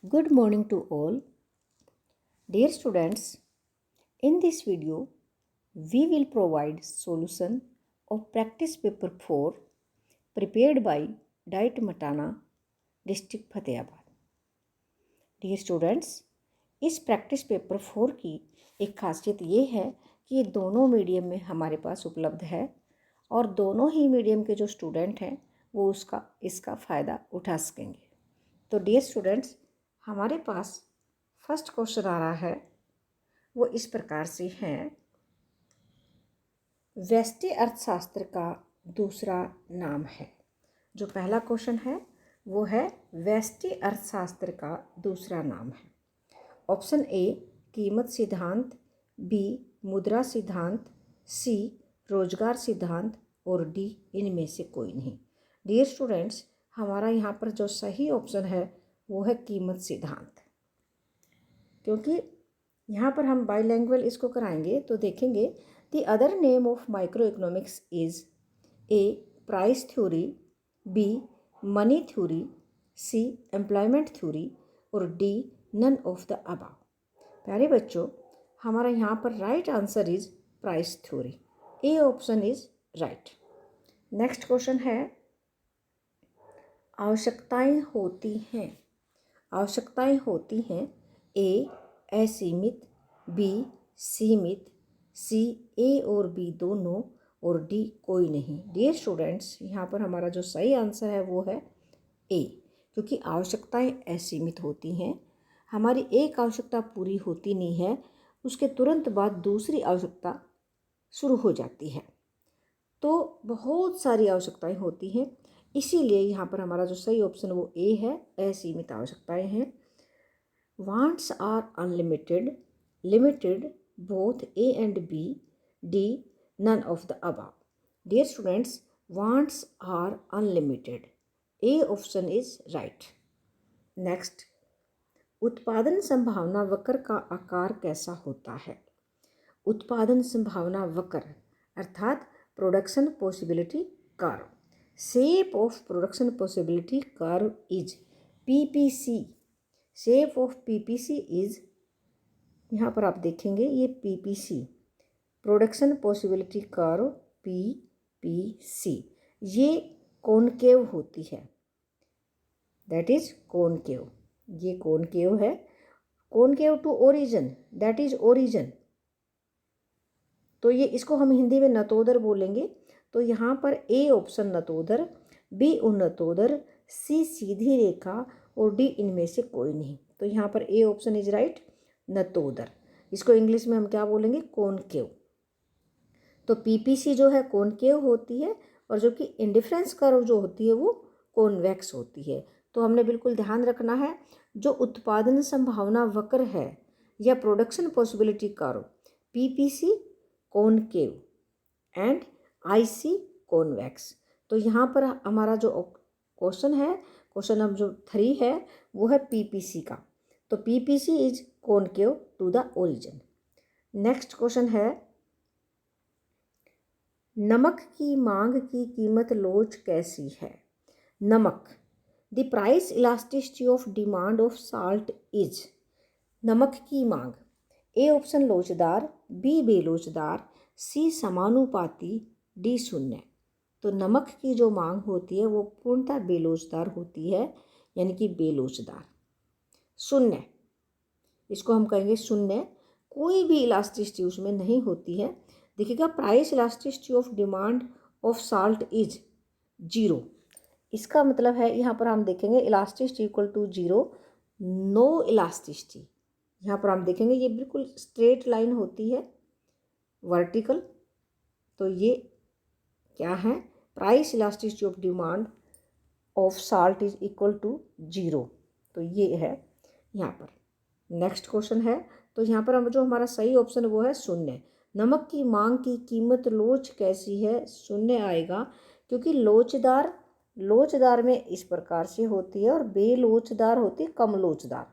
Good morning to all. Dear students, in this video, we will provide solution of practice paper 4 prepared by Diet Matana, district Fatehabad. Dear students, इस practice paper 4 की एक खासियत ये है कि ये दोनों मीडियम में हमारे पास उपलब्ध है और दोनों ही मीडियम के जो स्टूडेंट हैं वो इसका फ़ायदा उठा सकेंगे। तो डियर स्टूडेंट्स, हमारे पास फर्स्ट क्वेश्चन आ रहा है, वो इस प्रकार से है। व्यष्टि अर्थशास्त्र का दूसरा नाम है। जो पहला क्वेश्चन है वो है व्यष्टि अर्थशास्त्र का दूसरा नाम है। ऑप्शन ए कीमत सिद्धांत, बी मुद्रा सिद्धांत, सी रोजगार सिद्धांत और डी इनमें से कोई नहीं। डियर स्टूडेंट्स, हमारा यहाँ पर जो सही ऑप्शन है वो है कीमत सिद्धांत, क्योंकि यहाँ पर हम बाईलैंग्वेज इसको कराएंगे तो देखेंगे the other name of micro economics is A price theory, B money theory, C employment theory और D none of the above. प्यारे बच्चों, हमारा यहाँ पर right answer is price theory. A option is right. Next question है, आवश्यकताएं होती हैं। आवश्यकताएं होती हैं ए असीमित, बी सीमित, सी ए और बी दोनों और डी कोई नहीं। डियर स्टूडेंट्स, यहाँ पर हमारा जो सही आंसर है वो है ए, क्योंकि आवश्यकताएं असीमित होती हैं। हमारी एक आवश्यकता पूरी होती नहीं है, उसके तुरंत बाद दूसरी आवश्यकता शुरू हो जाती है। तो बहुत सारी आवश्यकताएं होती हैं, इसीलिए यहाँ पर हमारा जो सही ऑप्शन वो ए है, असीमित आवश्यकताएं हैं। Wants are unlimited, limited, both A and B, D none of the above. Dear students, wants are unlimited. A option is right. Next, उत्पादन संभावना वक्र का आकार कैसा होता है। उत्पादन संभावना वक्र अर्थात production possibility curve. Shape of production possibility curve is PPC. Shape of PPC is, यहाँ पर आप देखेंगे ये PPC production possibility curve PPC, ये कॉनकेव होती है, दैट इज कॉनकेव। ये कॉनकेव है, concave to origin, that is origin. तो ये इसको हम हिंदी में नतोदर बोलेंगे। तो यहाँ पर ए ऑप्शन नतोदर, बी उन्नतोदर, सी सीधी रेखा और डी इनमें से कोई नहीं। तो यहाँ पर ए ऑप्शन इज राइट, नतोदर। इसको इंग्लिश में हम क्या बोलेंगे, कॉनकेव। तो पीपीसी जो है कॉनकेव होती है और जो कि इंडिफरेंस कर्व जो होती है वो कॉन्वेक्स होती है। तो हमने बिल्कुल ध्यान रखना है, जो उत्पादन संभावना वक्र है या production possibility curve, PPC concave and IC convex. तो यहाँ पर हमारा जो क्वेश्चन है, क्वेश्चन नंबर जो 3 है वो है पीपीसी का। तो PPC is concave to the origin. Next question है, नमक की मांग की कीमत लोच कैसी है। नमक, the price elasticity of demand of salt is. नमक की मांग, ए ऑप्शन लोचदार, बी बेलोचदार, सी समानुपाती, डी शून्य। तो नमक की जो मांग होती है वो पूर्णतः बेलोचदार होती है, यानी कि बेलोचदार। शून्य, इसको हम कहेंगे शून्य, कोई भी इलास्टिसिटी उसमें नहीं होती है। देखिएगा, price elasticity of demand of salt is 0। इसका मतलब है यहाँ पर हम देखेंगे elasticity equal to 0, no elasticity. यहाँ पर हम देखेंगे ये बिल्कुल स्ट्रेट लाइन होती है, वर्टिकल। तो ये क्या है, price elasticity of demand of salt is equal to 0। तो ये है यहाँ पर। नेक्स्ट क्वेश्चन है, तो यहाँ पर हम जो हमारा सही ऑप्शन वो है शून्य। नमक की मांग की कीमत लोच कैसी है, शून्य आएगा, क्योंकि लोचदार में इस प्रकार से होती है और बेलोचदार होती है कम लोचदार।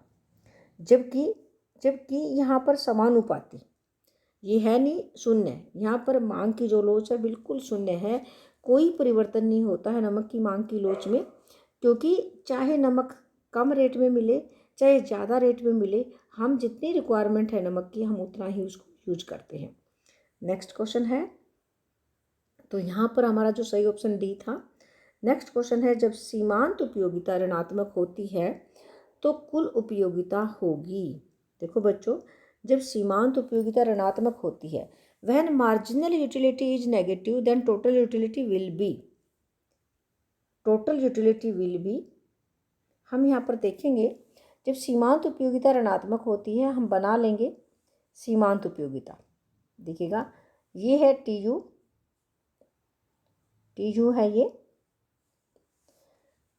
जबकि यहाँ पर समानुपाती, ये है नहीं शून्य। यहाँ पर मांग की जो लोच है बिल्कुल शून्य है, कोई परिवर्तन नहीं होता है नमक की मांग की लोच में, क्योंकि चाहे नमक कम रेट में मिले चाहे ज़्यादा रेट में मिले, हम जितनी रिक्वायरमेंट है नमक की हम उतना ही उसको यूज करते हैं। नेक्स्ट क्वेश्चन है, तो यहाँ पर हमारा जो सही ऑप्शन डी था। नेक्स्ट क्वेश्चन है, जब सीमांत उपयोगिता ऋणात्मक होती है तो कुल उपयोगिता होगी। देखो बच्चों, जब सीमांत उपयोगिता ऋणात्मक होती है, when marginal utility is negative then total utility will be, total utility will be, हम यहाँ पर देखेंगे जब सीमांत उपयोगिता ऋणात्मक होती है हम बना लेंगे सीमांत उपयोगिता। देखिएगा ये है टी यू है ये।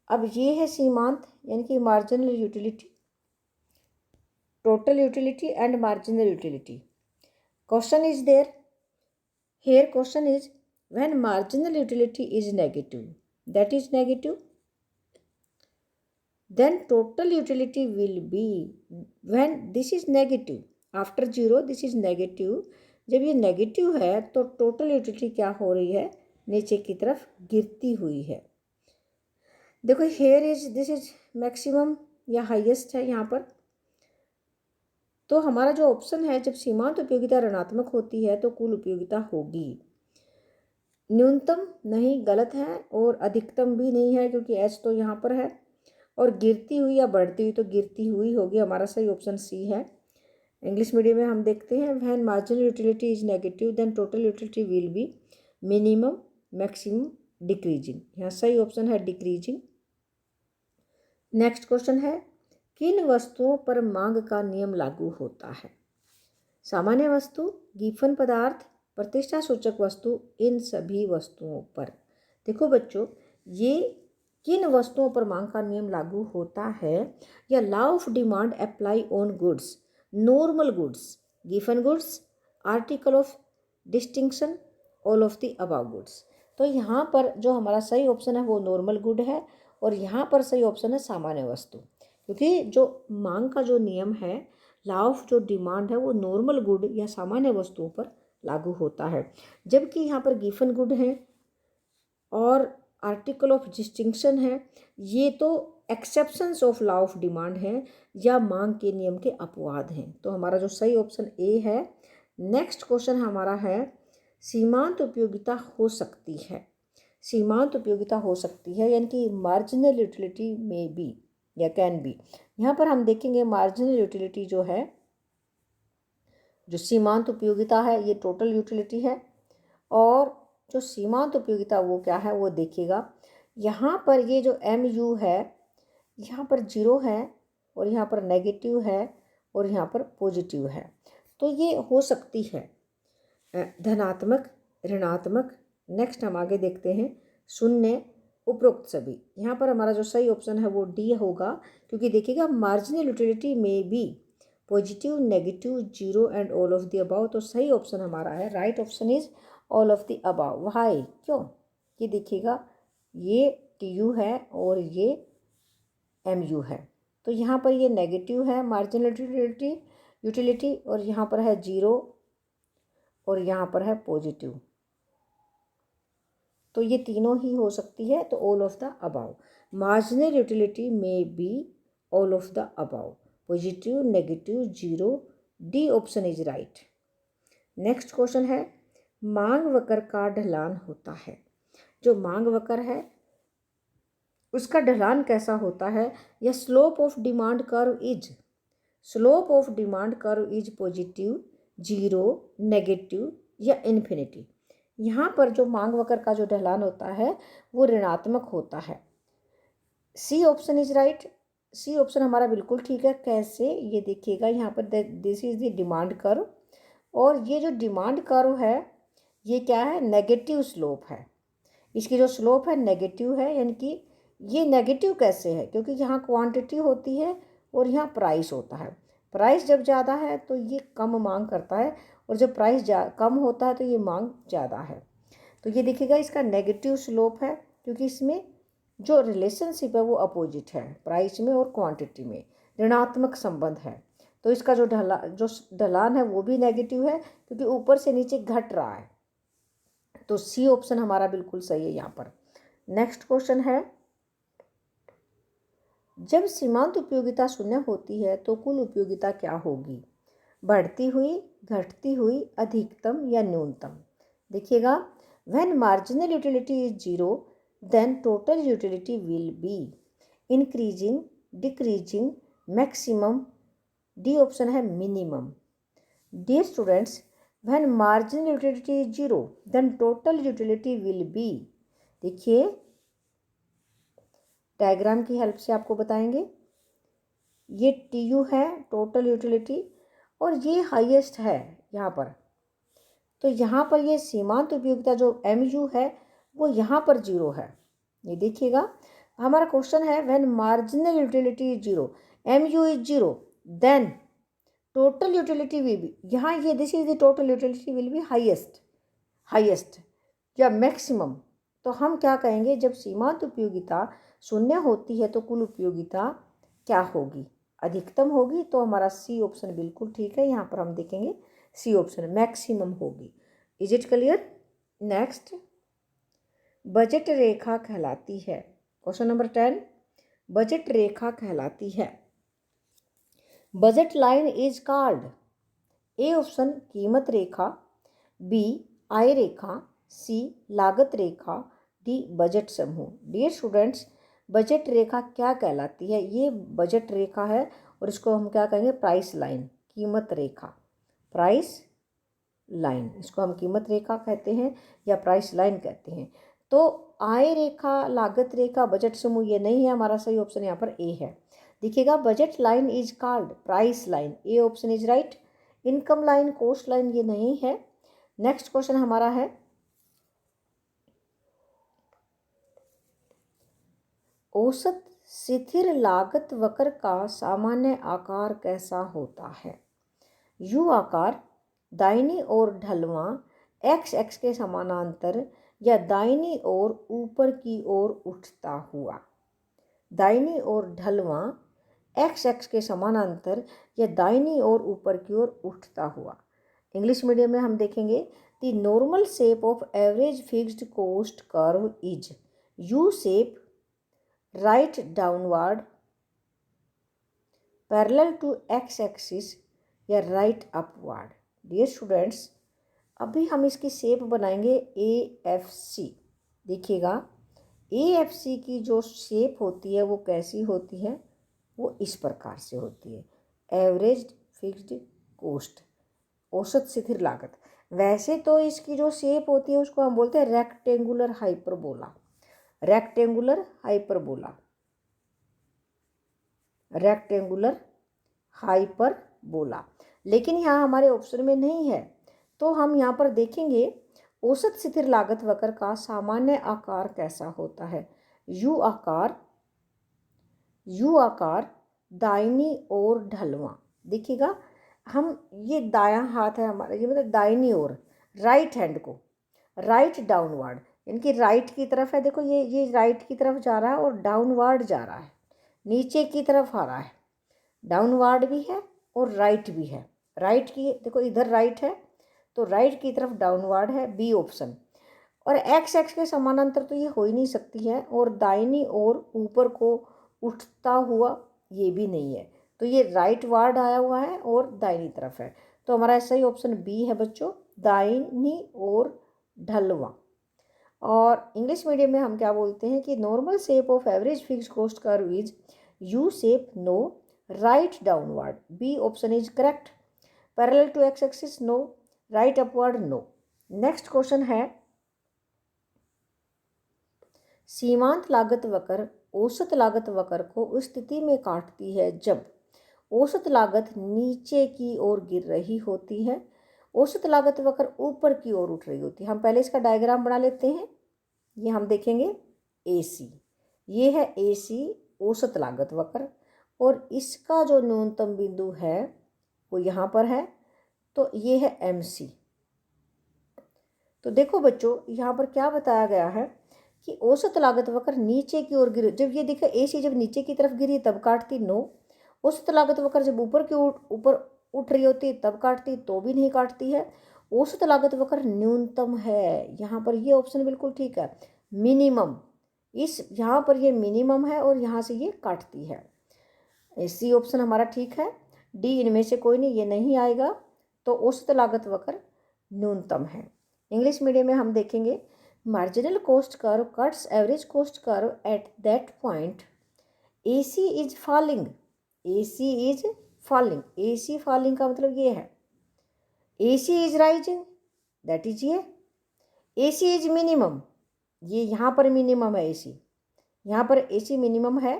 अब ये है सीमांत यानी कि marginal utility, total utility and marginal utility. Question is there here, question is when marginal utility is negative, that is negative, then total utility will be, when this is negative, after 0 this is negative, जब ये negative है तो total utility क्या हो रही है, नीचे की तरफ गिरती हुई है। देखो here is, this is maximum या हाईएस्ट है यहाँ पर, तो हमारा जो ऑप्शन है जब सीमांत उपयोगिता ऋणात्मक होती है तो कुल उपयोगिता होगी। न्यूनतम नहीं, गलत है, और अधिकतम भी नहीं है क्योंकि एच तो यहाँ पर है, और गिरती हुई या बढ़ती हुई तो गिरती हुई होगी। हमारा सही ऑप्शन सी है। इंग्लिश मीडियम में हम देखते हैं when marginal utility is negative then total utility will be minimum maximum decreasing, यहाँ सही ऑप्शन है डिक्रीजिंग। नेक्स्ट क्वेश्चन है, किन वस्तुओं पर मांग का नियम लागू होता है। सामान्य वस्तु, गिफन पदार्थ, प्रतिष्ठा सूचक वस्तु, इन सभी वस्तुओं पर। देखो बच्चों, ये किन वस्तुओं पर मांग का नियम लागू होता है, या law of demand apply on goods, normal goods, Giffen goods, article of distinction, all of the above goods. तो यहाँ पर जो हमारा सही ऑप्शन है वो नॉर्मल गुड है, और यहाँ पर सही ऑप्शन है सामान्य वस्तु, क्योंकि जो मांग का जो नियम है, लॉ ऑफ जो डिमांड है वो नॉर्मल गुड या सामान्य वस्तुओं पर लागू होता है, जबकि यहाँ पर गिफन गुड है और आर्टिकल ऑफ डिस्टिंक्शन है, ये तो exceptions of law of demand है या मांग के नियम के अपवाद हैं। तो हमारा जो सही ऑप्शन ए है। नेक्स्ट क्वेश्चन हमारा है, सीमांत उपयोगिता हो सकती है, सीमांत उपयोगिता हो सकती है यानी कि मार्जिनल यूटिलिटी में बी या कैन बी। यहाँ पर हम देखेंगे मार्जिनल यूटिलिटी जो है, जो सीमांत उपयोगिता है ये टोटल यूटिलिटी है, और जो सीमांत उपयोगिता वो क्या है वो देखिएगा। यहाँ पर ये जो एम यू है, यहाँ पर 0 है, और यहाँ पर नेगेटिव है, और यहाँ पर पॉजिटिव है, तो ये हो सकती है धनात्मक, ऋणात्मक। नेक्स्ट हम आगे देखते हैं, शून्य, उपरोक्त सभी। यहाँ पर हमारा जो सही ऑप्शन है वो डी होगा, क्योंकि देखिएगा मार्जिनल यूटिलिटी में B positive, negative, 0 and all of the above. तो सही ऑप्शन हमारा है, right option is all of the above. Why, क्यों, ये देखिएगा ये टी यू है और ये एम यू है, तो यहाँ पर ये नेगेटिव है मार्जिनल यूटिलिटी, और यहाँ पर है 0 और यहाँ पर है पॉजिटिव, तो ये तीनों ही हो सकती है। तो all of the above, marginal utility में B all of the above, positive, negative, 0, D option is right. Next question है, मांग वक्र का ढलान होता है। जो मांग वक्र है उसका ढलान कैसा होता है, या slope of demand curve is, slope of demand curve is positive, 0, negative या इन्फिनिटी। यहाँ पर जो मांग वक्र का जो ढलान होता है वो ऋणात्मक होता है। C option is right, C option हमारा बिल्कुल ठीक है। कैसे, ये देखिएगा यहाँ पर this is the demand curve, और ये जो डिमांड कर्व है ये क्या है, नेगेटिव स्लोप है, इसकी जो स्लोप है नेगेटिव है, यानी कि ये नेगेटिव कैसे है, क्योंकि यहाँ क्वांटिटी होती है और यहाँ प्राइस होता है। प्राइस जब ज़्यादा है तो ये कम मांग करता है, और जब प्राइस कम होता है तो ये मांग ज़्यादा है। तो ये देखिएगा इसका नेगेटिव स्लोप है, क्योंकि इसमें जो रिलेशनशिप है वो अपोजिट है, प्राइस में और क्वांटिटी में ऋणात्मक संबंध है। तो इसका जो ढलान है वो भी नेगेटिव है, क्योंकि ऊपर से नीचे घट रहा है। तो सी ऑप्शन हमारा बिल्कुल सही है यहाँ पर। नेक्स्ट क्वेश्चन है, जब सीमांत उपयोगिता शून्य होती है तो कुल उपयोगिता क्या होगी? बढ़ती हुई, घटती हुई, अधिकतम या न्यूनतम? देखिएगा, when marginal utility is zero then total utility will be increasing, decreasing, maximum, D option है minimum. Dear students, when marginal utility is zero then total utility will be, देखिए डायग्राम की हेल्प से आपको बताएंगे। ये टीयू है total utility और ये हाईएस्ट है यहाँ पर। तो यहाँ पर ये सीमांत उपयोगिता जो एमयू है वो यहाँ पर जीरो है। ये देखिएगा, हमारा क्वेश्चन है when marginal utility is zero, MU is zero, then total utility will be, यहाँ ये this is the total utility will be highest या मैक्सिमम। तो हम क्या कहेंगे, जब सीमांत उपयोगिता शून्य होती है तो कुल उपयोगिता क्या होगी? अधिकतम होगी। तो हमारा सी ऑप्शन बिल्कुल ठीक है। यहाँ पर हम देखेंगे सी ऑप्शन मैक्सिमम होगी। Is it clear? Next, budget रेखा कहलाती है। क्वेश्चन नंबर 10, बजट रेखा कहलाती है। Budget line is called, A option कीमत रेखा, बी आय रेखा, सी लागत रेखा, डी बजट समूह। डियर स्टूडेंट्स, बजट रेखा क्या कहलाती है? ये बजट रेखा है और इसको हम क्या कहेंगे? प्राइस लाइन, कीमत रेखा, प्राइस लाइन, इसको हम कीमत रेखा कहते हैं या प्राइस लाइन कहते हैं। तो आय रेखा, लागत रेखा, बजट समूह ये नहीं है। हमारा सही ऑप्शन यहाँ पर ए है। देखिएगा, budget line is called price line, A option is right. Income line, cost line ये नहीं है। नेक्स्ट क्वेश्चन हमारा है, औसत स्थिर लागत वक्र का सामान्य आकार कैसा होता है? यू आकार, दाहिनी ओर ढलवां, एक्स एक्स के समानांतर या दाहिनी ओर ऊपर की ओर उठता हुआ? दाहिनी ओर ढलवां, एक्स एक्स के समानांतर या दाहिनी ओर ऊपर की ओर उठता हुआ। इंग्लिश मीडियम में हम देखेंगे, the normal shape of average fixed cost curve is U shape, right downward, parallel to X axis या राइट अपवर्ड। डियर स्टूडेंट्स, अभी हम इसकी शेप बनाएंगे AFC। देखिएगा, AFC की जो शेप होती है वो कैसी होती है? वो इस प्रकार से होती है, एवरेज फिक्स्ड कॉस्ट, औसत स्थिर लागत। वैसे तो इसकी जो शेप होती है उसको हम बोलते हैं rectangular hyperbola, rectangular hyperbola, rectangular hyperbola. लेकिन यहाँ हमारे ऑप्शन में नहीं है। तो हम यहाँ पर देखेंगे औसत स्थिर लागत वक्र का सामान्य आकार कैसा होता है? यू आकार, यू आकार, दाहिनी ओर ढलवां। देखिएगा, हम ये दायां हाथ है हमारा, ये मतलब दाहिनी ओर, राइट हैंड को, राइट डाउनवर्ड, इनकी राइट की तरफ है। देखो ये राइट की तरफ जा रहा है और डाउनवर्ड जा रहा है, नीचे की तरफ आ रहा है। डाउनवर्ड भी है और राइट भी है। राइट की देखो, इधर राइट है तो राइट की तरफ डाउनवर्ड है, बी ऑप्शन। और एक्स एक्स के समानांतर तो ये हो ही नहीं सकती है, और दाहिनी ओर ऊपर को उठता हुआ ये भी नहीं है। तो ये राइट वार्ड आया हुआ है और दाहिनी तरफ है। तो हमारा सही ऑप्शन बी है बच्चों, दाहिनी ओर ढलवा। और इंग्लिश मीडियम में हम क्या बोलते हैं कि normal shape of average fixed cost curve is U shape, no, right downward, B option is correct, parallel to X axis, no, right upward, no. Next question है, सीमांत लागत वक्र औसत लागत वक्र को उस स्थिति में काटती है जब औसत लागत नीचे की ओर गिर रही होती है, औसत लागत वक्र ऊपर की ओर उठ रही होती है। हम पहले इसका डायग्राम बना लेते हैं। ये हम देखेंगे AC, ये है AC औसत लागत वक्र, और इसका जो न्यूनतम बिंदु है वो यहाँ पर है, तो ये है MC। तो देखो बच्चों, यहाँ पर क्या बताया गया है कि औसत लागत वक्र नीचे की ओर गिरे। जब ये देखो AC जब नीचे की तरफ गिरी तब काटती, नो। औसत लागत वक्र जब ऊपर उठ रही होती तब काटती, तो भी नहीं काटती है। औसत लागत वक्र न्यूनतम है, यहाँ पर ये ऑप्शन बिल्कुल ठीक है, मिनिमम, इस यहाँ पर ये मिनिमम है और यहाँ से ये काटती है। सी ऑप्शन हमारा ठीक है। डी इनमें से कोई नहीं, ये नहीं आएगा। तो औसत लागत वक्र न्यूनतम है। इंग्लिश मीडियम में हम देखेंगे marginal cost curve cuts average cost curve at that point AC is falling. AC is falling, AC falling का मतलब ये है। AC is rising, that is ये। AC इज मिनिमम, ये यहाँ पर मिनिमम है AC, यहाँ पर AC मिनिमम है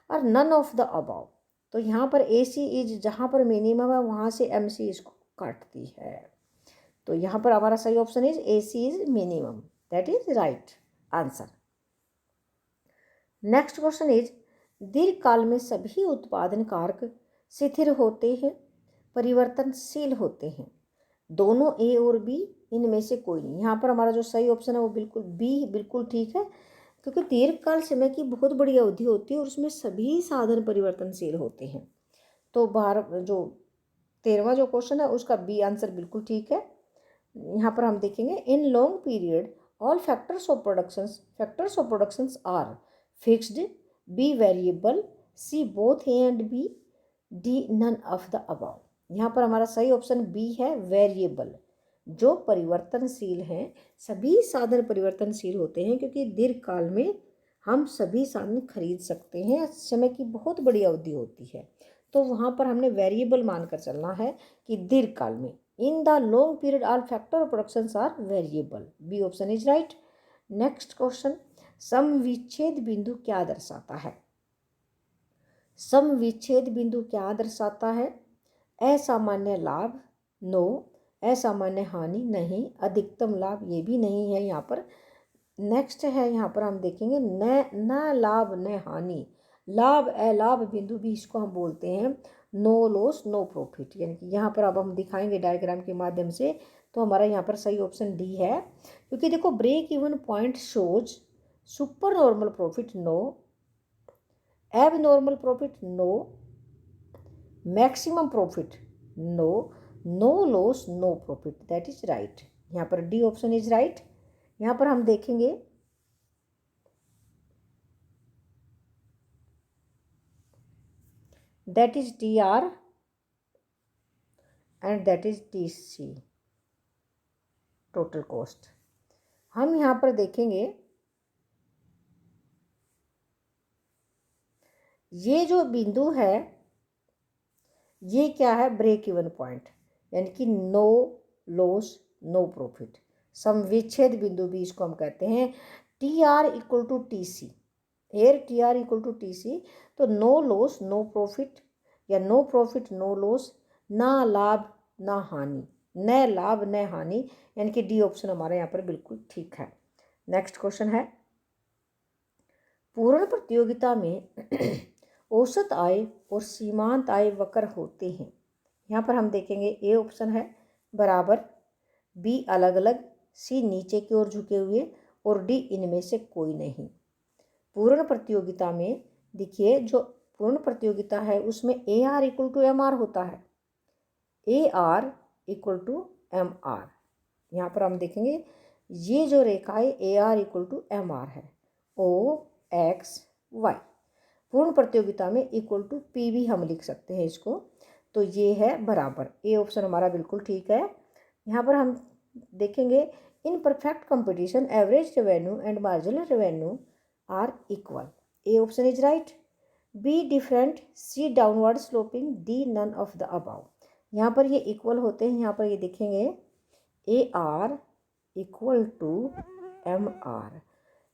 और नन ऑफ द अबाव। तो यहाँ पर AC इज जहाँ पर मिनिमम है वहाँ से MC इसको काटती है। तो यहाँ पर हमारा सही option is AC is minimum, that is right answer. Next question is दीर्घकाल में सभी उत्पादन कारक स्थिर होते हैं, परिवर्तनशील होते हैं। दोनों A और B, इनमें से कोई नहीं। यहाँ पर हमारा जो सही ऑप्शन है वो बिल्कुल B बिल्कुल ठीक है, क्योंकि दीर्घकाल समय की बहुत बड़ी अवधि होती है और उसमें सभी साधन परिवर्तनशील होते हैं। तो बाहर जो 13वां जो क्वेश्चन है उसका B आंसर बिल्कुल ठीक है। यहाँ पर हम देखेंगे in long period all factors of productions are fixed, B variable, C both A and B, D none of the above. यहाँ पर हमारा सही ऑप्शन B है, वेरिएबल, जो परिवर्तनशील हैं। सभी साधन परिवर्तनशील होते हैं क्योंकि दीर्घकाल में हम सभी साधन खरीद सकते हैं, समय की बहुत बड़ी अवधि होती है। तो वहाँ पर हमने वेरिएबल मानकर चलना है कि दीर्घकाल में in the long period all factor of productions are variable. B option is right. Next question, समविच्छेद बिंदु क्या दर्शाता है? समविच्छेद बिंदु क्या दर्शाता है? असामान्य लाभ, नो। असामान्य हानि, नहीं। अधिकतम लाभ, ये भी नहीं है यहाँ पर। नेक्स्ट है, यहाँ पर हम देखेंगे न लाभ न हानि, लाभ अलाभ बिंदु भी इसको हम बोलते हैं। नो लॉस नो प्रॉफिट, यानी कि यहाँ पर अब हम दिखाएंगे डायग्राम के माध्यम से। तो हमारा यहाँ पर सही ऑप्शन डी है, क्योंकि देखो break even point shows super normal profit, no. Abnormal profit, no. Maximum profit, no. No loss no profit, that is right. यहाँ पर डी ऑप्शन इज राइट। यहाँ पर हम देखेंगे that is TR and that is TC, total cost. हम यहाँ पर देखेंगे ये जो बिंदु है ये क्या है? ब्रेक इवन पॉइंट, यानी कि नो लॉस नो प्रॉफिट, समविच्छेद बिंदु भी इसको हम कहते हैं। TR equal to TC, here TR equal to TC, तो नो लॉस नो प्रॉफिट या नो प्रॉफिट नो लॉस, ना लाभ ना हानि, न लाभ न हानि, यानी कि डी ऑप्शन हमारे यहाँ पर बिल्कुल ठीक है। नेक्स्ट क्वेश्चन है, पूर्ण प्रतियोगिता में औसत आय और सीमांत आय वक्र होते हैं। यहाँ पर हम देखेंगे ए ऑप्शन है बराबर, बी अलग अलग, सी नीचे की ओर झुके हुए और डी इनमें से कोई नहीं। पूर्ण प्रतियोगिता में देखिए जो पूर्ण प्रतियोगिता है उसमें AR इक्वल टू MR होता है, AR इक्वल टू MR। यहाँ पर हम देखेंगे ये जो रेखा है AR इक्वल टू MR है, OXY। पूर्ण प्रतियोगिता में इक्वल टू P भी हम लिख सकते हैं इसको, तो ये है बराबर। ए ऑप्शन हमारा बिल्कुल ठीक है। यहाँ पर हम देखेंगे in perfect competition average revenue and marginal revenue are equal, A option is right. B different, C downward sloping, D none of the above. यहाँ पर ये इक्वल होते हैं, यहाँ पर ये देखेंगे AR इक्वल टू MR।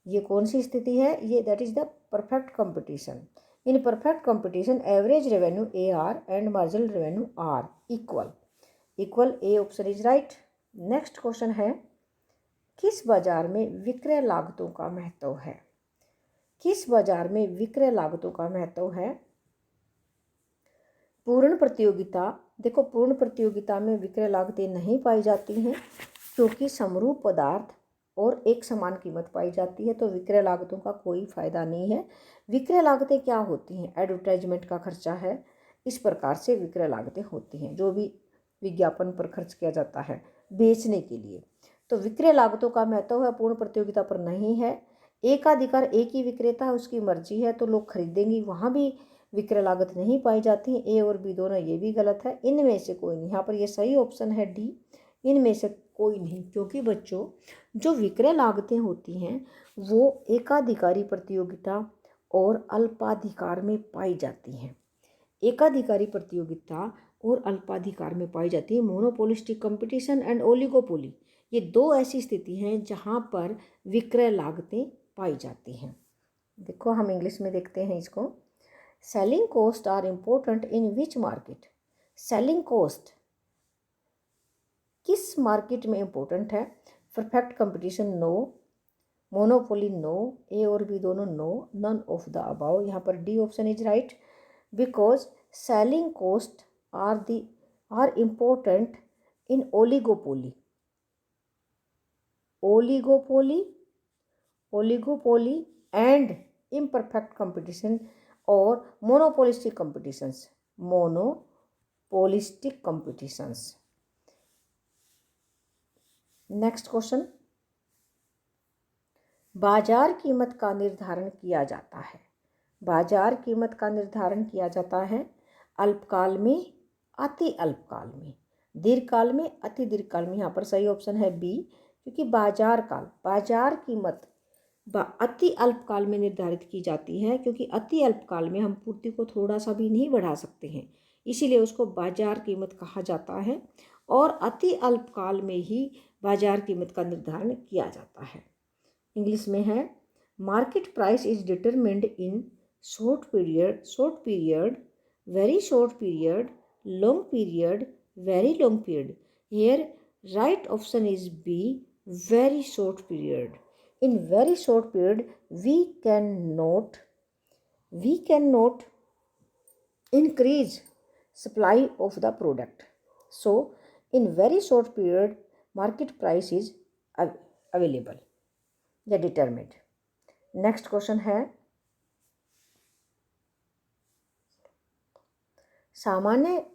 ये कौन सी स्थिति है? ये that is the perfect competition. In perfect competition average revenue AR and marginal revenue are equal, A option is right. Next question है, किस बाजार में विक्रय लागतों का महत्व है? किस बाजार में विक्रय लागतों का महत्व है? पूर्ण प्रतियोगिता, देखो पूर्ण प्रतियोगिता में विक्रय लागतें नहीं पाई जाती हैं क्योंकि समरूप पदार्थ और एक समान कीमत पाई जाती है, तो विक्रय लागतों का कोई फायदा नहीं है। विक्रय लागतें क्या होती हैं? एडवर्टाइजमेंट का खर्चा है, इस प्रकार से विक्रय लागतें होती हैं, जो भी विज्ञापन पर खर्च किया जाता है बेचने के लिए। तो विक्रय लागतों का महत्व है, पूर्ण प्रतियोगिता पर नहीं है। एकाधिकार एक ही विक्रेता है, उसकी मर्जी है तो लोग खरीदेंगे, वहाँ भी विक्रय लागत नहीं पाई जाती है। ए और बी दोनों, ये भी गलत है। इनमें से कोई नहीं, यहाँ पर ये सही ऑप्शन है डी, इनमें से कोई नहीं। क्योंकि बच्चों जो विक्रय लागतें होती हैं वो एकाधिकारी प्रतियोगिता और अल्पाधिकार में पाई जाती हैं। एकाधिकारी प्रतियोगिता और अल्पाधिकार में पाई जाती है। मोनोपोलिस्टिक कंपटीशन एंड ओलिगोपोली, ये दो ऐसी स्थिति हैं जहाँ पर विक्रय लागतें पाई जाती हैं। देखो हम इंग्लिश में देखते हैं इसको। Selling cost are important in which market. Selling cost किस मार्केट में इम्पोर्टेंट है? Perfect competition no, monopoly no, A और बी दोनों no, none of the above. यहाँ पर D option is right, because selling cost are important in oligopoly. Oligopoly and imperfect competition और monopolistic competitions। Next question, बाजार कीमत का निर्धारण किया जाता है। बाजार कीमत का निर्धारण किया जाता है अल्पकाल में, अति अल्पकाल में, दीर्घकाल में, अति दीर्घकाल में। यहाँ पर सही ऑप्शन है बी, क्योंकि बाजार कीमत अति अल्पकाल में निर्धारित की जाती है, क्योंकि अति अल्पकाल में हम पूर्ति को थोड़ा सा भी नहीं बढ़ा सकते हैं, इसीलिए उसको बाजार कीमत कहा जाता है। और अति अल्पकाल में ही बाजार कीमत का निर्धारण किया जाता है। इंग्लिश में है, market price is determined in short period, very short period, long period, very long period. Here right option is B, very short period. In very short period we cannot increase supply of the product, so in very short period market price is available या determined। next question है, सामान्य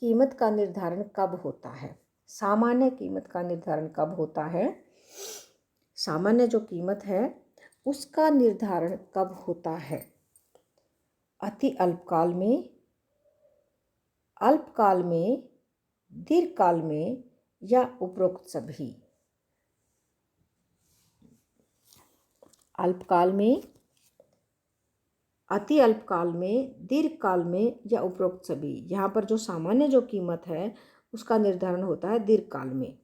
कीमत का निर्धारण कब होता है? सामान्य कीमत का निर्धारण कब होता है? सामान्य जो कीमत है उसका निर्धारण कब होता है? अति अल्पकाल में, अल्पकाल में, दीर्घकाल में या उपरोक्त सभी? अल्पकाल में, अति अल्पकाल में, दीर्घकाल में या उपरोक्त सभी। यहाँ पर जो सामान्य जो कीमत है उसका निर्धारण होता है दीर्घकाल में।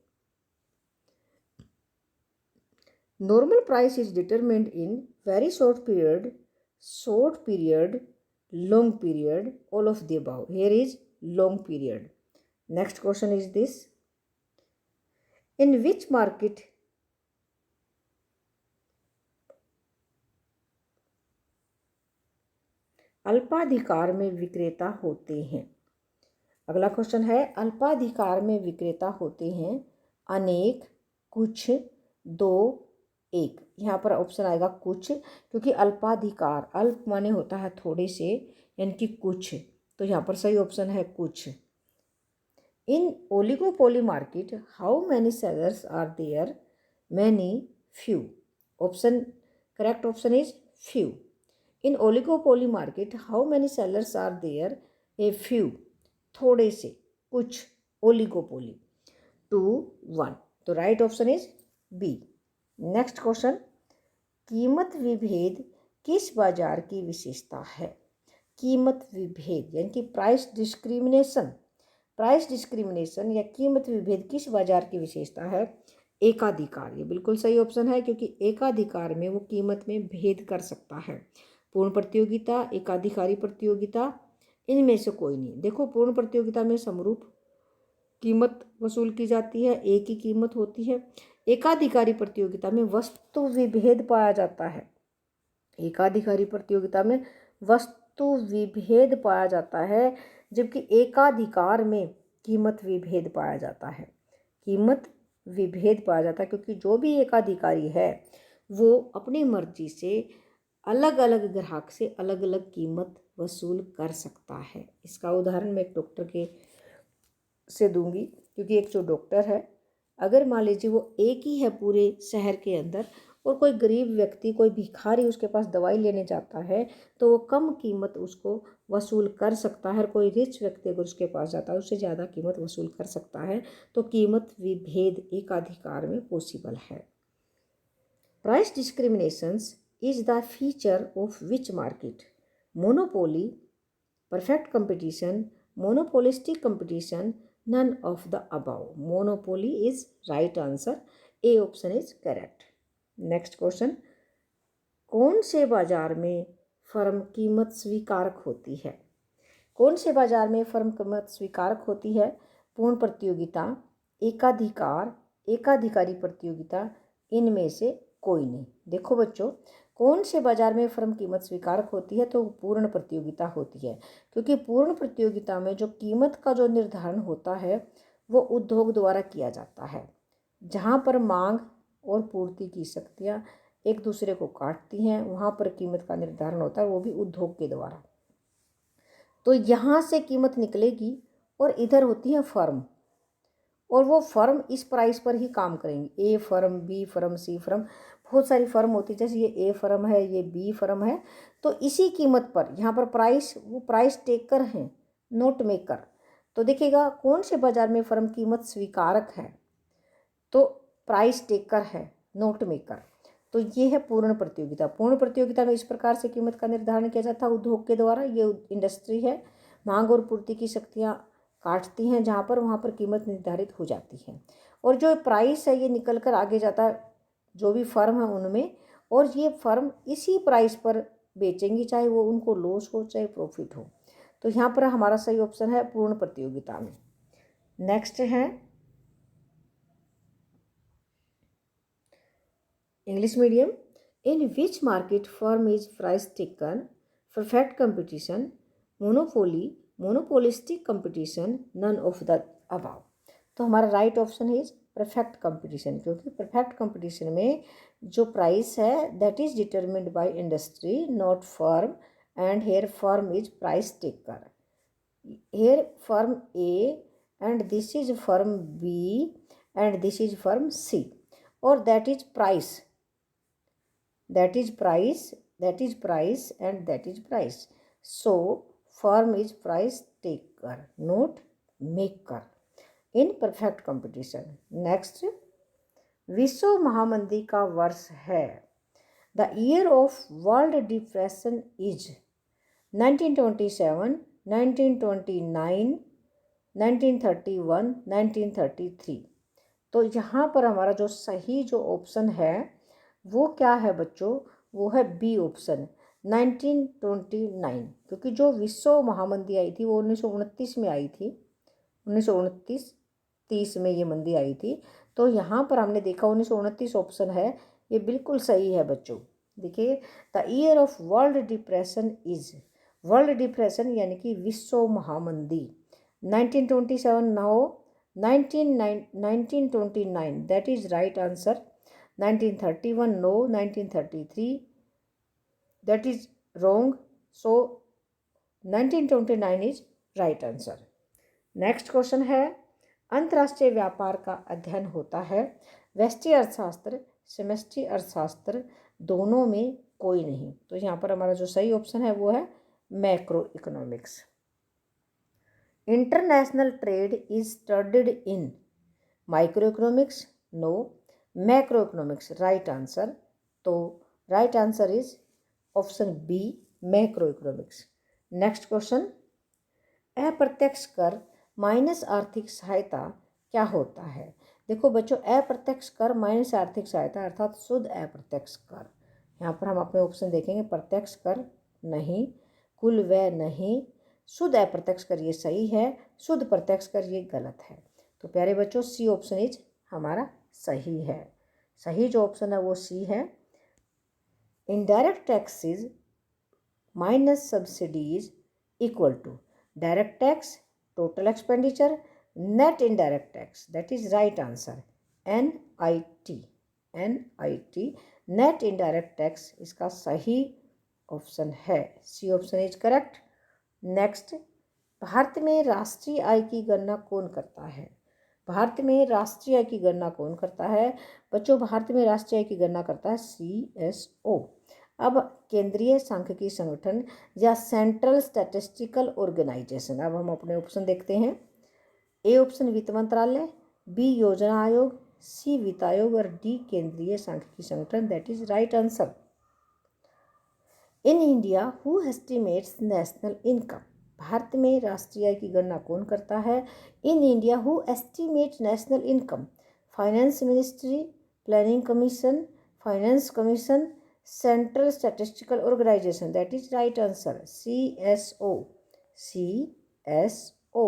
Normal price is determined in very short period, long period, all of the above. Here is long period. Next question is this, in which market अल्पाधिकार में विक्रेता होते हैं? अगला क्वेश्चन है, अल्पाधिकार में विक्रेता होते हैं अनेक, कुछ, दो, एक। यहाँ पर ऑप्शन आएगा कुछ, क्योंकि अल्पाधिकार, अल्प माने होता है थोड़े से, यानी कि कुछ, तो यहाँ पर सही ऑप्शन है कुछ। In oligopoly market how many sellers are there? Many, few. Option, correct option is few. In oligopoly market how many sellers are there? A few, थोड़े से, कुछ, ओलिगोपोली, 2, 1। तो right option is B. Next question, कीमत विभेद किस बाजार की विशेषता है? कीमत विभेद यानी कि प्राइस डिस्क्रिमिनेशन या कीमत विभेद किस बाजार की विशेषता है? एकाधिकार। ये बिल्कुल सही ऑप्शन है, क्योंकि एकाधिकार में वो कीमत में भेद कर सकता है। पूर्ण प्रतियोगिता, एकाधिकारी प्रतियोगिता, इनमें से कोई नहीं। देखो, पूर्ण प्रतियोगिता में समरूप कीमत वसूल की जाती है, एक ही कीमत होती है। एकाधिकारी प्रतियोगिता में वस्तु विभेद पाया जाता है। एकाधिकारी प्रतियोगिता में वस्तु विभेद पाया जाता है, जबकि एकाधिकार में कीमत विभेद पाया जाता है। कीमत विभेद पाया जाता है क्योंकि जो भी एकाधिकारी है वो अपनी मर्जी से अलग अलग ग्राहक से अलग अलग कीमत वसूल कर सकता है। इसका उदाहरण मैं एक डॉक्टर के से दूंगी, क्योंकि एक जो डॉक्टर है, अगर मान लीजिए वो एक ही है पूरे शहर के अंदर और कोई गरीब व्यक्ति, कोई भिखारी उसके पास दवाई लेने जाता है तो वो कम कीमत उसको वसूल कर सकता है। कोई रिच व्यक्ति अगर उसके पास जाता है उससे ज़्यादा कीमत वसूल कर सकता है। तो कीमत विभेद एकाधिकार में पॉसिबल है। Price discriminations is the feature of which market? Monopoly, perfect competition, monopolistic competition, none of the above. Monopoly is right answer. A option is correct. Next question. कौन से बाजार में फर्म कीमत स्वीकारक होती है? कौन से बाजार में फर्म कीमत स्वीकारक होती है? पूर्ण प्रतियोगिता, एकाधिकार, एकाधिकारी प्रतियोगिता, इनमें से कोई नहीं। देखो बच्चों, कौन से बाजार में फर्म कीमत स्वीकारक होती है? तो पूर्ण प्रतियोगिता होती है, क्योंकि पूर्ण प्रतियोगिता में जो कीमत का जो निर्धारण होता है वो उद्योग द्वारा किया जाता है, जहाँ पर मांग और पूर्ति की शक्तियाँ एक दूसरे को काटती हैं, वहाँ पर कीमत का निर्धारण होता है, वो भी उद्योग के द्वारा। तो यहाँ से कीमत निकलेगी और इधर होती है फर्म, और वो फर्म इस प्राइस पर ही काम करेंगी। ए फर्म, बी फर्म, सी फर्म, बहुत सारी फर्म होती है। जैसे ये ए फर्म है, ये बी फर्म है, तो इसी कीमत पर यहाँ पर प्राइस, वो प्राइस टेकर हैं, नोट मेकर। तो देखिएगा कौन से बाजार में फर्म कीमत स्वीकारक है? तो प्राइस टेकर है, नोट मेकर। तो ये है पूर्ण प्रतियोगिता। पूर्ण प्रतियोगिता में इस प्रकार से कीमत का निर्धारण किया जाता है उद्योग के द्वारा। ये इंडस्ट्री है, मांग और पूर्ति की शक्तियाँ काटती हैं जहाँ पर, वहाँ पर कीमत निर्धारित हो जाती है। और जो प्राइस है ये निकल कर आगे जाता है जो भी फर्म है उनमें, और ये फर्म इसी प्राइस पर बेचेंगी, चाहे वो उनको लॉस हो चाहे प्रॉफिट हो। तो यहाँ पर हमारा सही ऑप्शन है पूर्ण प्रतियोगिता में। नेक्स्ट है English medium. In which market firm is price taken? Perfect competition, monopoly, monopolistic competition, none of the above. तो हमारा right option is perfect competition, क्योंकि परफेक्ट कंपटीशन में जो प्राइस है that is determined by industry, not firm, and here firm is price taker. Here firm A and this is firm B and this is firm C, और that is price and that is price. So firm is price taker, not maker in perfect competition. Next, विश्व महामंदी का वर्ष है। The year of world depression is 1927, 1929, 1931, 1933। तो यहाँ पर हमारा जो सही जो ऑप्शन है वो क्या है बच्चों? वो है बी ऑप्शन, 1929। क्योंकि जो विश्व महामंदी आई थी वो 1929 में आई थी, 1929-30 में ये मंदी आई थी। तो यहाँ पर हमने देखा 1929 ऑप्शन है, ये बिल्कुल सही है बच्चों। देखिए, the year of world depression is, world depression यानी कि विश्व महामंदी, 1927 ना हो, 1929 that is right answer, 1931 no, 1933 that is wrong, so 1929 is right answer. Next question है, अंतर्राष्ट्रीय व्यापार का अध्ययन होता है व्यष्टि अर्थशास्त्र, समष्टि अर्थशास्त्र, दोनों में कोई नहीं। तो यहाँ पर हमारा जो सही ऑप्शन है वो है macro economics. International trade is studied in micro economics, no, macro economics, right answer. तो right answer is option B, macro economics. Next question, अप्रत्यक्ष कर माइनस आर्थिक सहायता क्या होता है? देखो बच्चों, अप्रत्यक्ष कर माइनस आर्थिक सहायता अर्थात शुद्ध अप्रत्यक्ष कर। यहाँ पर हम अपने ऑप्शन देखेंगे, प्रत्यक्ष कर नहीं, कुल व्यय नहीं, शुद्ध अप्रत्यक्ष कर ये सही है, शुद्ध प्रत्यक्ष कर ये गलत है। तो प्यारे बच्चों, सी ऑप्शन इज हमारा सही है। सही जो ऑप्शन है वो सी है। Indirect taxes minus subsidies equal to direct tax, total expenditure, net indirect tax, that is right answer, NIT, net indirect tax इसका सही ऑप्शन है। C option is correct. Next, Bharat में राष्ट्रीय आय की गणना कौन करता है? भारत में राष्ट्रीय आय की गणना कौन करता है? बच्चों, भारत में राष्ट्रीय आय की गणना करता है CSO। अब केंद्रीय सांख्यिकी संगठन या सेंट्रल स्टैटिस्टिकल ऑर्गेनाइजेशन। अब हम अपने ऑप्शन देखते हैं। ए ऑप्शन वित्त मंत्रालय, बी योजना आयोग, सी वित्त आयोग और डी केंद्रीय सांख्यिकी संगठन। That is right answer. In India who estimates national income. Bharat में राष्ट्रीय आय की गणना कौन करता है? In India who estimate national income. Finance ministry, planning commission, finance commission, central statistical organisation. That is right answer, CSO। CSO।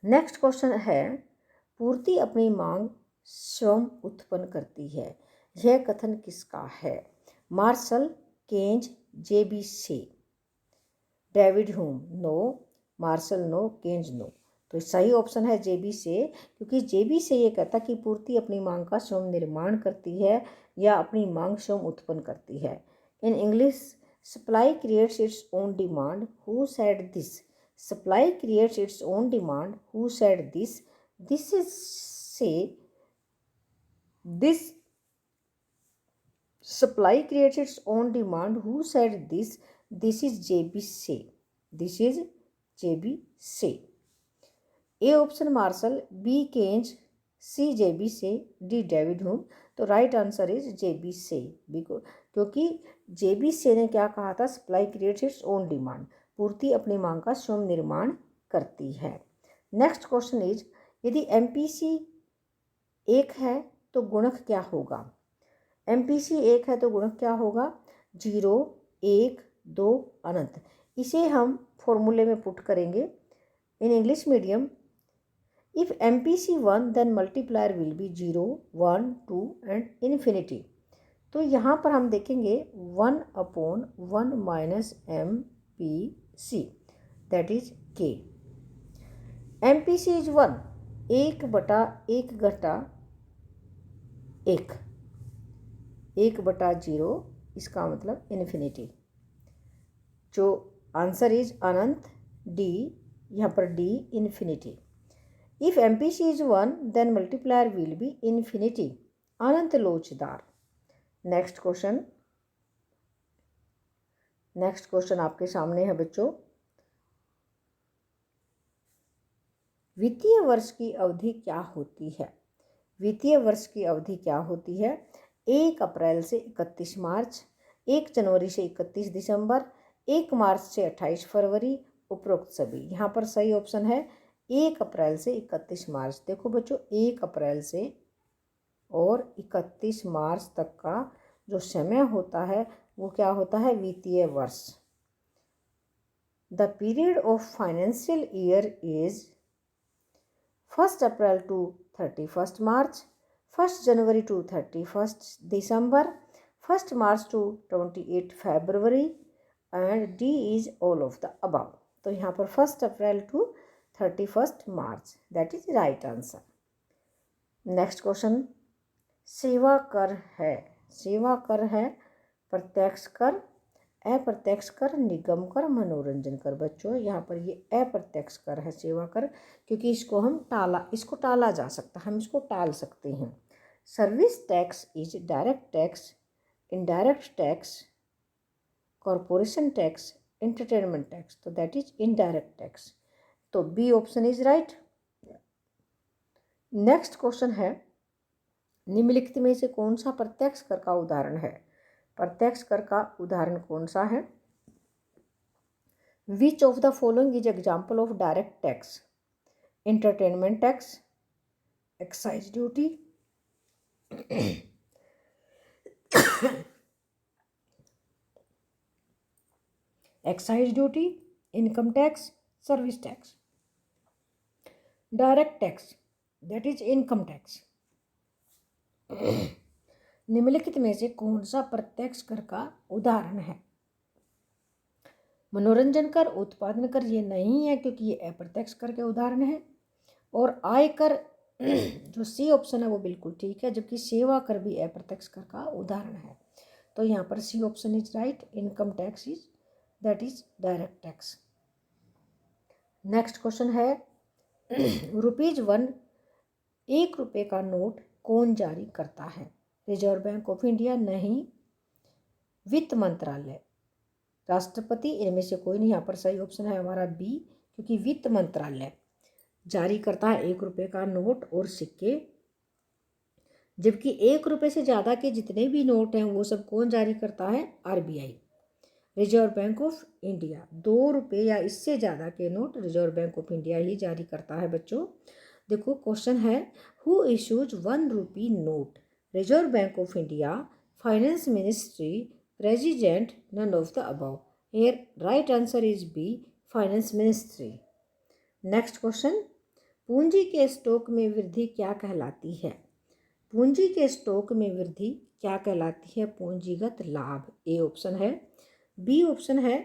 Next question है, पूर्ति अपनी मांग स्वयं उत्पन्न करती है, यह कथन किसका है? मार्शल, केंज, JB से। David Hume, no. Marshall, no. Keynes, no. तो सही ऑप्शन है JB से, क्योंकि JB से ये कहता कि पूर्ति अपनी मांग का स्वयं निर्माण करती है या अपनी मांग स्वयं उत्पन्न करती है। In English, supply creates its own demand. Who said this? Supply creates its own demand. Who said this? This is से this supply creates its own demand. Who said this? This is JB से। This is JB Say. A option Marshall, B Keynes, C JB Say, D David Hume. तो right answer is JB Say, क्योंकि JB Say ने क्या कहा था? Supply creates its own demand. पूर्ति अपनी मांग का स्वयं निर्माण करती है। नेक्स्ट क्वेश्चन इज, यदि MPC 1 है तो गुणक क्या होगा? MPC 1 है तो गुणक क्या होगा? 0, 1, 2 अनंत। इसे हम फॉर्मूले में पुट करेंगे। In English medium, if MPC 1 then multiplier will be 0, 1, 2 and infinity. तो यहाँ पर हम देखेंगे 1/1 minus MPC, that is K। MPC is 1, 1/1 घटा 1, 1/0, इसका मतलब इन्फिनिटी। जो आंसर इज अनंत, D। यहाँ पर D infinity. If MPC is 1 then multiplier will be infinity, अनंत लोचदार। नेक्स्ट क्वेश्चन आपके सामने है बच्चों। वित्तीय वर्ष की अवधि क्या होती है? वित्तीय वर्ष की अवधि क्या होती है? 1 अप्रैल से 31 मार्च, 1 जनवरी से 31 दिसंबर, 1 मार्च से 28 फरवरी, उपरोक्त सभी। यहाँ पर सही ऑप्शन है 1 अप्रैल से 31 मार्च। देखो बच्चों, 1 अप्रैल से और 31 मार्च तक का जो समय होता है वो क्या होता है? वित्तीय वर्ष। The period of financial year is 1 April to 31 March, 1 January to 31 December, 1 March to 28 February and D is all of the above. तो यहाँ पर 1 April to 31 March, that is right answer. Next question, सेवा कर है। सेवा कर है प्रत्यक्ष कर, अप्रत्यक्ष कर, निगम कर, मनोरंजन कर। बच्चों, यहाँ पर ये अप्रत्यक्ष कर है सेवा कर, क्योंकि इसको टाला जा सकता है, हम इसको टाल सकते हैं। Service tax is direct tax, indirect tax, corporation tax, entertainment tax. तो दैट इज इनडायरेक्ट टैक्स। तो B option is right. Next question है, निम्नलिखित में से कौन सा प्रत्यक्ष कर का उदाहरण है? प्रत्यक्ष कर का उदाहरण कौन सा है? विच of the following is example of direct tax? Entertainment tax, excise duty, excise duty, income tax, service tax. Direct tax, that is income tax. निम्नलिखित में से कौन सा प्रत्यक्ष कर का उदाहरण है? मनोरंजन कर, उत्पादन कर ये नहीं है, क्योंकि ये अप्रत्यक्ष कर के उदाहरण है। और आय कर जो सी ऑप्शन है वो बिल्कुल ठीक है, जबकि सेवा कर भी अप्रत्यक्ष कर का उदाहरण है। तो यहाँ पर C option is right. Income tax is that is direct tax. Next question है, ₹1 ₹1 का नोट कौन जारी करता है? Reserve bank of India? नहीं। वित्त मंत्रालय? राष्ट्रपति? इनमें से कोई नहीं। यहाँ पर सही ऑप्शन है हमारा बी, क्योंकि वित्त मंत्रालय जारी करता है ₹1 का नोट और सिक्के। जबकि ₹1 से ज़्यादा के जितने भी नोट हैं वो सब कौन जारी करता है? RBI, reserve bank of India. ₹2 या इससे ज़्यादा के note reserve bank of India ही जारी करता है बच्चों। देखो क्वेश्चन है, who issues ₹1 note? Reserve bank of India, finance ministry, president, none of the above. Here right answer is B, finance ministry. Next question, पूंजी के स्टॉक में वृद्धि क्या कहलाती है? पूंजी के स्टॉक में वृद्धि क्या कहलाती है? पूंजीगत लाभ ए ऑप्शन है। बी ऑप्शन है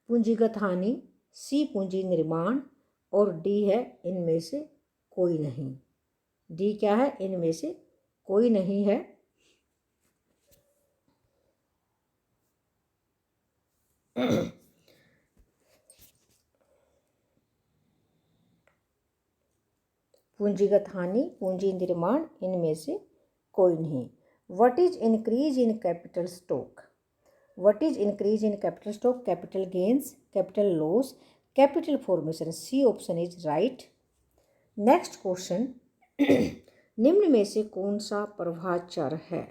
पूंजीगत हानि, सी पूंजी निर्माण और डी है इनमें से कोई नहीं। डी क्या है? इनमें से कोई नहीं है। पूंजीगत हानि, पूंजी निर्माण, इनमें से कोई नहीं। What is increase in capital stock? What is increase in capital stock? Capital gains, capital loss, capital formation. C option is right. Next question, निम्न में से कौन सा प्रवाह है?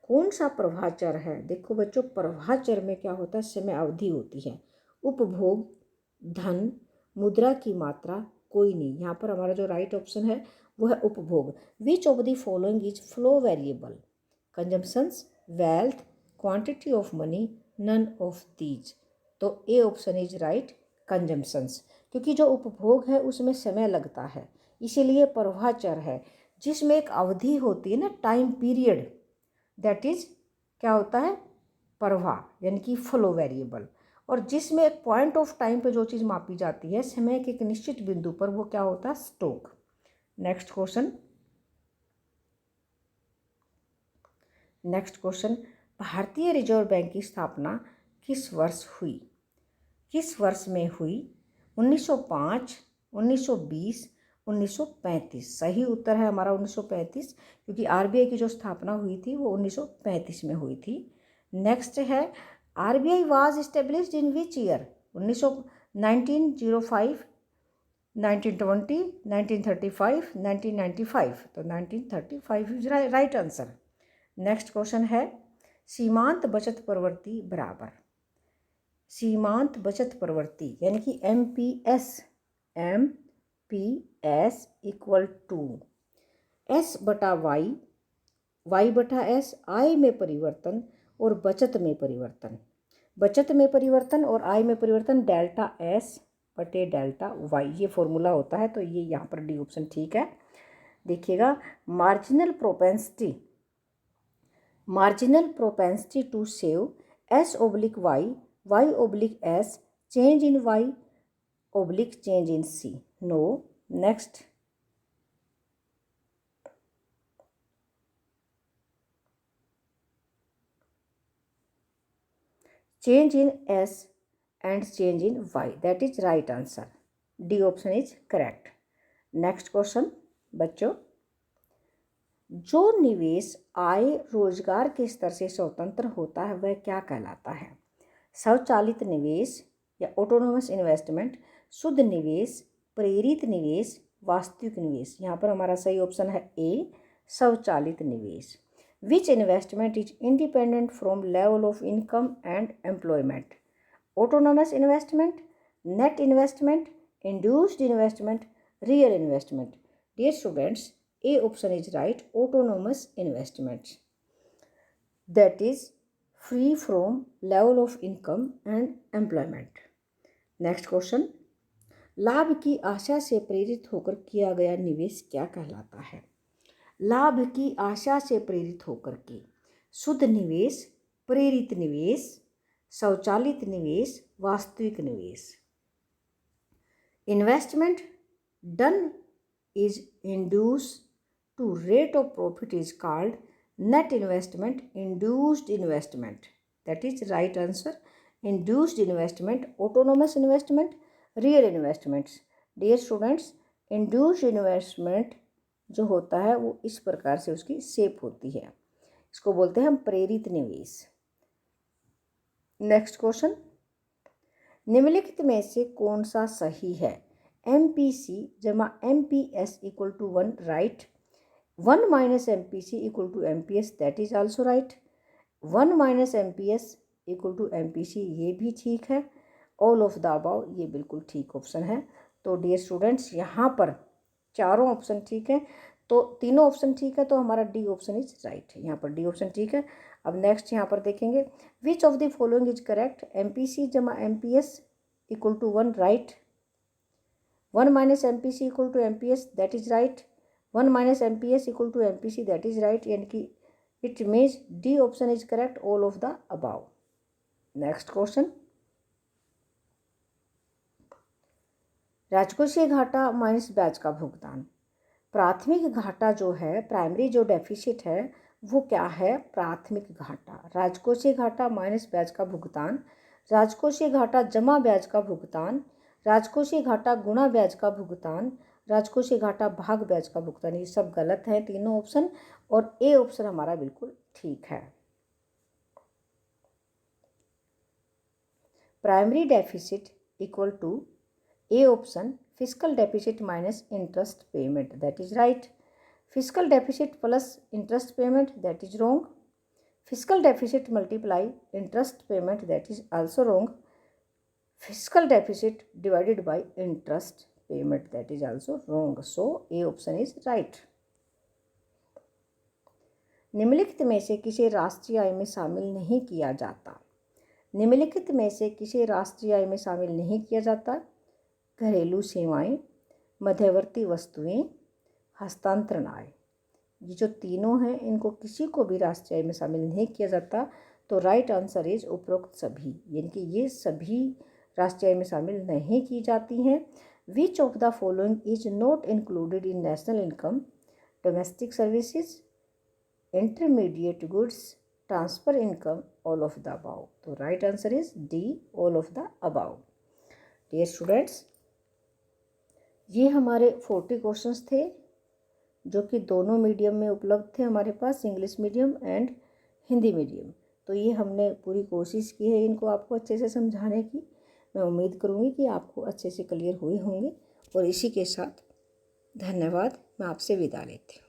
कौन सा प्रवाह है? देखो बच्चों, प्रवाह में क्या होता है? समय अवधि होती है। उपभोग, धन, मुद्रा की मात्रा, कोई नहीं। यहाँ पर हमारा जो राइट ऑप्शन है वो है उपभोग। Which of the following is flow variable? Consumptions, wealth, quantity of money, none of these. तो A option is right, consumptions. क्योंकि जो उपभोग है उसमें समय लगता है, इसीलिए प्रवाह है। जिसमें एक अवधि होती है ना, टाइम पीरियड, दैट इज क्या होता है? प्रवाह, यानी कि फ्लो वेरिएबल। और जिसमें एक पॉइंट ऑफ टाइम पे जो चीज़ मापी जाती है समय के एक निश्चित बिंदु पर, वो क्या होता है? स्टॉक। नेक्स्ट क्वेश्चन, भारतीय रिजर्व बैंक की स्थापना किस वर्ष हुई? किस वर्ष में हुई? 1905, 1920, 1935। सही उत्तर है हमारा 1935, क्योंकि आरबीआई की जो स्थापना हुई थी वो 1935 में हुई थी। नेक्स्ट है, RBI was established in which year? 1905, 1920, 1935, 1995। तो 1935 is right answer. Next question है, सीमांत बचत प्रवृत्ति बराबर। सीमांत बचत प्रवृत्ति यानी कि MPS equal to S/Y, Y/S, आय में परिवर्तन और बचत में परिवर्तन। बचत में परिवर्तन और आय में परिवर्तन डेल्टा S/डेल्टा Y, ये फॉर्मूला होता है। तो ये यहाँ पर डी ऑप्शन ठीक है। देखिएगा, marginal propensity to save S/Y, Y/S, change in Y/change in C. No. Next. Change in S and change in Y. That is right answer. D option is correct. Next question बच्चों, जो निवेश आय रोजगार के स्तर से स्वतंत्र होता है वह क्या कहलाता है? स्वचालित निवेश या ऑटोनोमस इन्वेस्टमेंट, शुद्ध निवेश, प्रेरित निवेश, वास्तविक निवेश। यहाँ पर हमारा सही ऑप्शन है ए, स्वचालित निवेश। Which investment is independent from level of income and employment? Autonomous investment, net investment, induced investment, real investment. Dear students, A option is right, autonomous investments, that is free from level of income and employment. Next question, लाभ की आशा से प्रेरित होकर किया गया निवेश क्या कहलाता है? लाभ की आशा से प्रेरित होकर के, शुद्ध निवेश, प्रेरित निवेश, स्वचालित निवेश, वास्तविक निवेश। Investment done is induced to rate of profit is called net investment, induced investment. That is right answer, induced investment, autonomous investment, real investments. Dear students, induced investment जो होता है वो इस प्रकार से उसकी शेप होती है, इसको बोलते हैं हम प्रेरित निवेश। नेक्स्ट क्वेश्चन, निम्नलिखित में से कौन सा सही है? MPC जमा MPS equal to 1 right, 1 minus MPC equal to MPS that is also right, 1 minus MPS equal to MPC ये भी ठीक है, ऑल ऑफ द अबाव ये बिल्कुल ठीक ऑप्शन है। तो डियर स्टूडेंट्स यहाँ पर चारों ऑप्शन ठीक है, तो तीनों ऑप्शन ठीक है, तो हमारा डी ऑप्शन इज राइट, यहाँ पर डी ऑप्शन ठीक है। अब नेक्स्ट यहाँ पर देखेंगे, which of the following is correct? MPC जमा MPS equal to 1 right, 1 minus MPC equal to MPS that is right, 1 minus MPS equal to MPC that is right, यानी कि it means D option is correct, all of the above. Next question, राजकोषीय घाटा minus ब्याज का भुगतान। प्राथमिक घाटा जो है, प्राइमरी जो डेफिसिट है वो क्या है? प्राथमिक घाटा। राजकोषीय घाटा माइनस ब्याज का भुगतान, राजकोषीय घाटा जमा ब्याज का भुगतान, राजकोषीय घाटा गुणा ब्याज का भुगतान, राजकोषीय घाटा भाग ब्याज का भुगतान, ये सब गलत है तीनों ऑप्शन, और ए ऑप्शन हमारा बिल्कुल ठीक है। Primary deficit equal to A option fiscal deficit minus interest payment that is right, fiscal deficit plus interest payment that is wrong, fiscal deficit multiply interest payment that is also wrong, fiscal deficit divided by interest payment that is also wrong, so A option is right. निम्नलिखित में से किसे राष्ट्रीय आय में शामिल नहीं किया जाता? निम्नलिखित में से किसे राष्ट्रीय आय में शामिल नहीं किया जाता? घरेलू सेवाएं, मध्यवर्ती वस्तुएं, हस्तांतरण आय, ये जो तीनों हैं इनको किसी को भी राष्ट्रीय आय में शामिल नहीं किया जाता, तो राइट आंसर इज उपरोक्त सभी, यानी कि ये सभी राष्ट्रीय आय में शामिल नहीं की जाती हैं। Which of the following is not included in national income? Domestic services, intermediate goods, transfer income, all of the above. तो right answer is D, all of the above. Dear students, ये हमारे 40 क्वेश्चंस थे जो कि दोनों medium में उपलब्ध थे हमारे पास, English medium and Hindi medium. तो ये हमने पूरी कोशिश की है इनको आपको अच्छे से समझाने की। मैं उम्मीद करूँगी कि आपको अच्छे से क्लियर हुए होंगे, और इसी के साथ धन्यवाद, मैं आपसे विदा लेती हूँ।